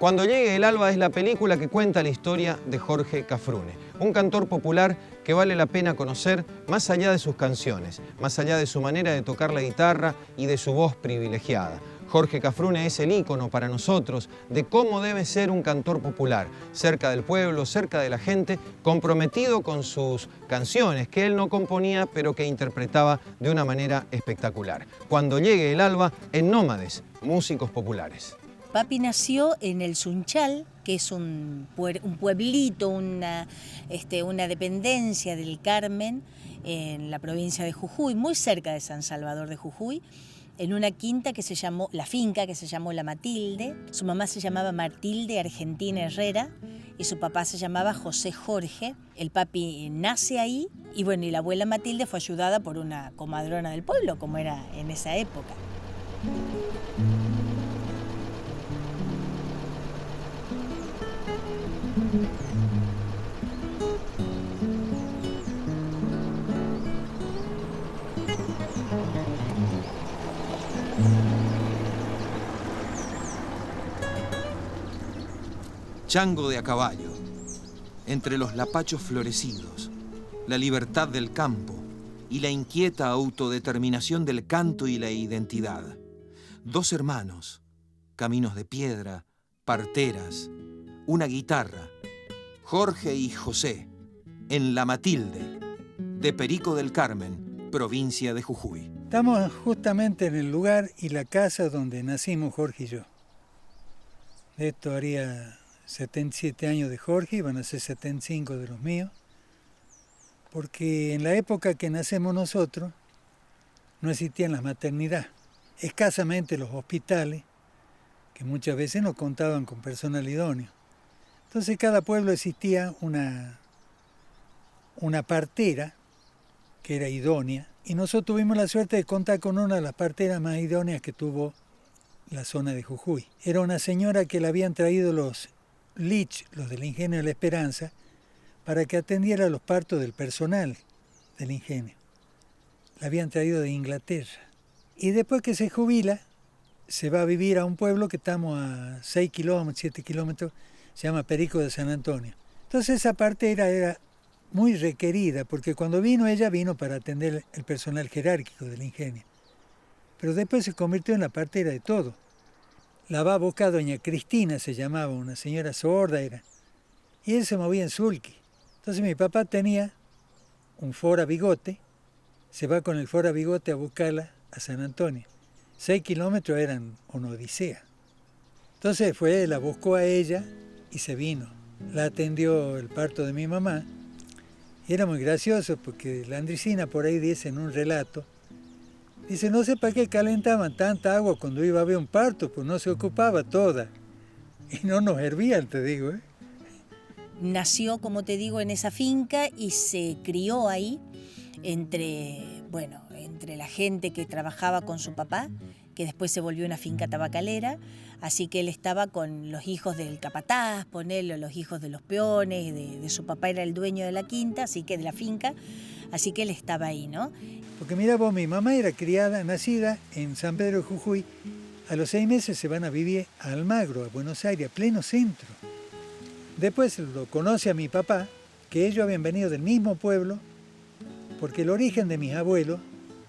Cuando llegue el alba es la película que cuenta la historia de Jorge Cafrune, un cantor popular que vale la pena conocer más allá de sus canciones, más allá de su manera de tocar la guitarra y de su voz privilegiada. Jorge Cafrune es el ícono para nosotros de cómo debe ser un cantor popular, cerca del pueblo, cerca de la gente, comprometido con sus canciones que él no componía pero que interpretaba de una manera espectacular. Cuando llegue el alba, en Nómades, músicos populares. Papi nació en el Sunchal, que es un pueblito, una dependencia del Carmen, en la provincia de Jujuy, muy cerca de San Salvador de Jujuy, en una quinta que se llamó, la finca que se llamó La Matilde. Su mamá se llamaba Matilde Argentina Herrera y su papá se llamaba José Jorge. El papi nace ahí y bueno, y la abuela Matilde fue ayudada por una comadrona del pueblo, como era en esa época. Chango de a caballo, entre los lapachos florecidos, la libertad del campo y la inquieta autodeterminación del canto y la identidad. Dos hermanos, caminos de piedra, parteras, una guitarra, Jorge y José, en La Matilde, de Perico del Carmen, provincia de Jujuy. Estamos justamente en el lugar y la casa donde nacimos Jorge y yo. Esto haría 77 años de Jorge, iban a ser 75 de los míos, porque en la época que nacemos nosotros no existían las maternidades, escasamente los hospitales, que muchas veces no contaban con personal idóneo. Entonces cada pueblo existía una partera que era idónea, y nosotros tuvimos la suerte de contar con una de las parteras más idóneas que tuvo la zona de Jujuy. Era una señora que le habían traído los Lich, los del Ingenio de la Esperanza, para que atendiera los partos del personal del ingenio. La habían traído de Inglaterra. Y después que se jubila, se va a vivir a un pueblo que estamos a 6 kilómetros, 7 kilómetros, se llama Perico de San Antonio. Entonces esa partera era muy requerida, porque cuando vino ella vino para atender el personal jerárquico del ingenio. Pero después se convirtió en la partera de todo. La va a buscar doña Cristina, se llamaba, una señora sorda era. Y él se movía en sulky. Entonces mi papá tenía un Ford a bigote, se va con el Ford a bigote a buscarla a San Antonio. 6 kilómetros eran una odisea. Entonces fue, la buscó a ella y se vino. La atendió el parto de mi mamá. Y era muy gracioso porque la Andricina por ahí dice en un relato, dice, no sé para qué calentaban tanta agua cuando iba a haber un parto, pues no se ocupaba toda. Y no nos hervían, te digo, ¿eh? Nació, como te digo, en esa finca y se crió ahí entre la gente que trabajaba con su papá, que después se volvió una finca tabacalera, así que él estaba con los hijos del capataz, ponerlo, los hijos de los peones, de su papá era el dueño de la quinta, así que de la finca, así que él estaba ahí, ¿no? Porque mira vos, mi mamá era criada, nacida en San Pedro de Jujuy, a los 6 meses se van a vivir a Almagro, a Buenos Aires, a pleno centro. Después lo conoce a mi papá, que ellos habían venido del mismo pueblo, porque el origen de mis abuelos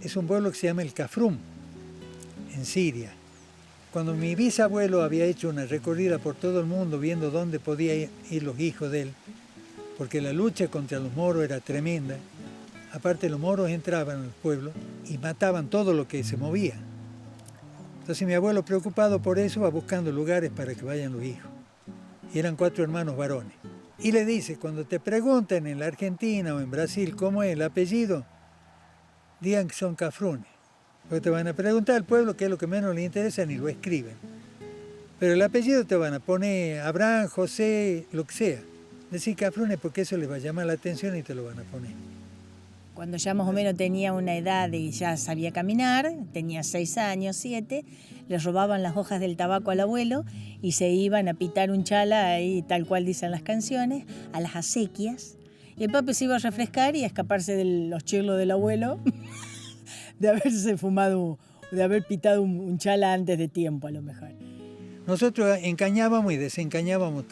es un pueblo que se llama el Cafrum, en Siria. Cuando mi bisabuelo había hecho una recorrida por todo el mundo viendo dónde podían ir los hijos de él, porque la lucha contra los moros era tremenda, aparte los moros entraban al pueblo y mataban todo lo que se movía. Entonces mi abuelo, preocupado por eso, va buscando lugares para que vayan los hijos. Y eran 4 hermanos varones. Y le dice, cuando te pregunten en la Argentina o en Brasil cómo es el apellido, digan que son Cafrune. Porque te van a preguntar al pueblo qué es lo que menos les interesa, ni lo escriben. Pero el apellido te van a poner Abraham, José, lo que sea. Decir Cafrune porque eso les va a llamar la atención y te lo van a poner. Cuando ya más o menos tenía una edad de ya sabía caminar, tenía 6 años, 7, le robaban las hojas del tabaco al abuelo y se iban a pitar un chala, ahí tal cual dicen las canciones, a las acequias. Y el papi se iba a refrescar y a escaparse de los chirlos del abuelo de haberse fumado, de haber pitado un chala antes de tiempo a lo mejor. nosotros encañábamos y desencañábamos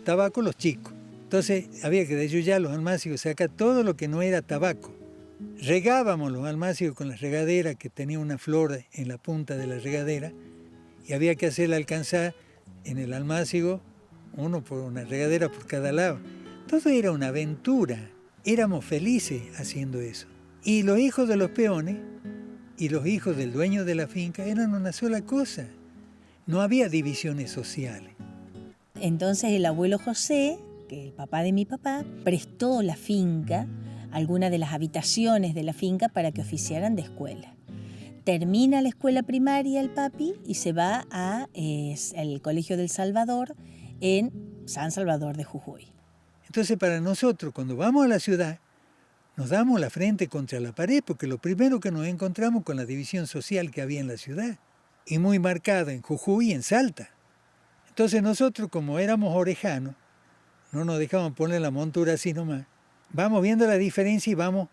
tabaco los chicos. Entonces había que desyullar los almácigos, sacar todo lo que no era tabaco. Regábamos los almácigos con la regadera, que tenía una flor en la punta de la regadera, y había que hacerla alcanzar en el almácigo, uno por una regadera por cada lado. Todo era una aventura, éramos felices haciendo eso. Y los hijos de los peones y los hijos del dueño de la finca eran una sola cosa. No había divisiones sociales. Entonces el abuelo José, que el papá de mi papá, prestó la finca, algunas de las habitaciones de la finca para que oficiaran de escuela. Termina la escuela primaria el papi y se va al Colegio del Salvador en San Salvador de Jujuy. Entonces para nosotros, cuando vamos a la ciudad, nos damos la frente contra la pared, porque lo primero que nos encontramos con la división social que había en la ciudad, y muy marcada en Jujuy y en Salta. Entonces nosotros, como éramos orejanos, no nos dejaban poner la montura así nomás, vamos viendo la diferencia y vamos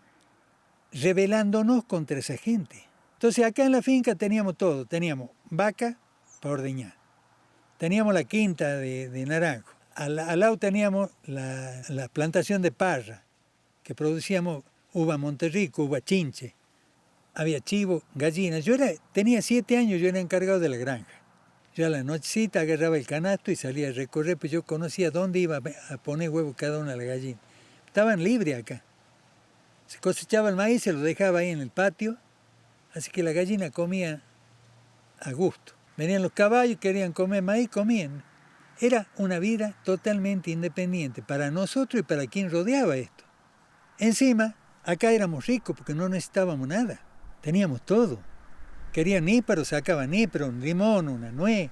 rebelándonos contra esa gente. Entonces acá en la finca teníamos todo, teníamos vaca para ordeñar, teníamos la quinta de naranjo, al lado teníamos la plantación de parra, que producíamos uva Monterrico, uva chinche, había chivo, gallinas. Tenía 7 años, yo era encargado de la granja. Yo a la nochecita agarraba el canasto y salía a recorrer, pues yo conocía dónde iba a poner huevo cada una de las gallinas. Estaban libres acá. Se cosechaba el maíz, se lo dejaba ahí en el patio, así que la gallina comía a gusto. Venían los caballos, querían comer maíz, comían. Era una vida totalmente independiente para nosotros y para quien rodeaba esto. Encima, acá éramos ricos porque no necesitábamos nada. Teníamos todo. Querían níspero, sacaban níspero, un limón, una nuez.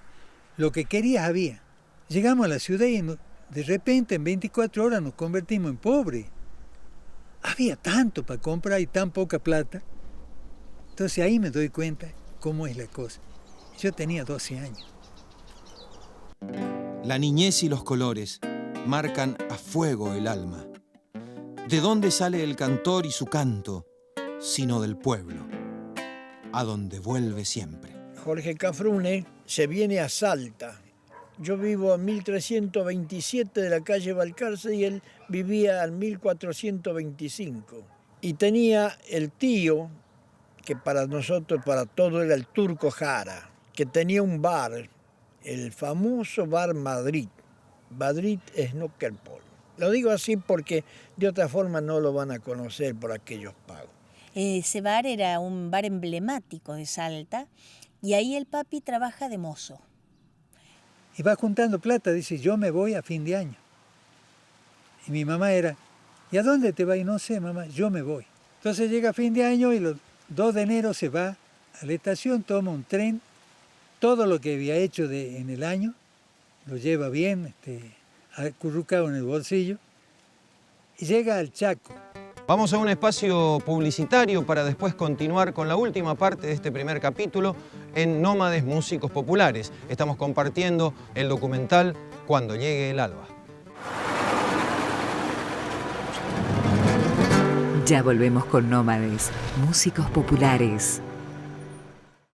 Lo que querías había. Llegamos a la ciudad y de repente en 24 horas nos convertimos en pobres. Había tanto para comprar y tan poca plata. Entonces ahí me doy cuenta cómo es la cosa. Yo tenía 12 años. La niñez y los colores marcan a fuego el alma. ¿De dónde sale el cantor y su canto, sino del pueblo, a donde vuelve siempre? Jorge Cafrune se viene a Salta. Yo vivo en 1327 de la calle Balcarce y él vivía al 1425. Y tenía el tío, que para nosotros, para todos, era el Turco Jara, que tenía un bar, el famoso bar Madrid, Madrid Snookerpol. Lo digo así porque de otra forma no lo van a conocer por aquellos pagos. Ese bar era un bar emblemático de Salta y ahí el papi trabaja de mozo. Y va juntando plata, dice, yo me voy a fin de año. Y mi mamá era, ¿y a dónde te vas? Y no sé, mamá, yo me voy. Entonces llega fin de año y los 2 de enero se va a la estación, toma un tren, todo lo que había hecho en el año, lo lleva bien, acurrucado en el bolsillo, y llega al Chaco. Vamos a un espacio publicitario para después continuar con la última parte de este primer capítulo en Nómades Músicos Populares. Estamos compartiendo el documental Cuando llegue el alba. Ya volvemos con Nómades Músicos Populares.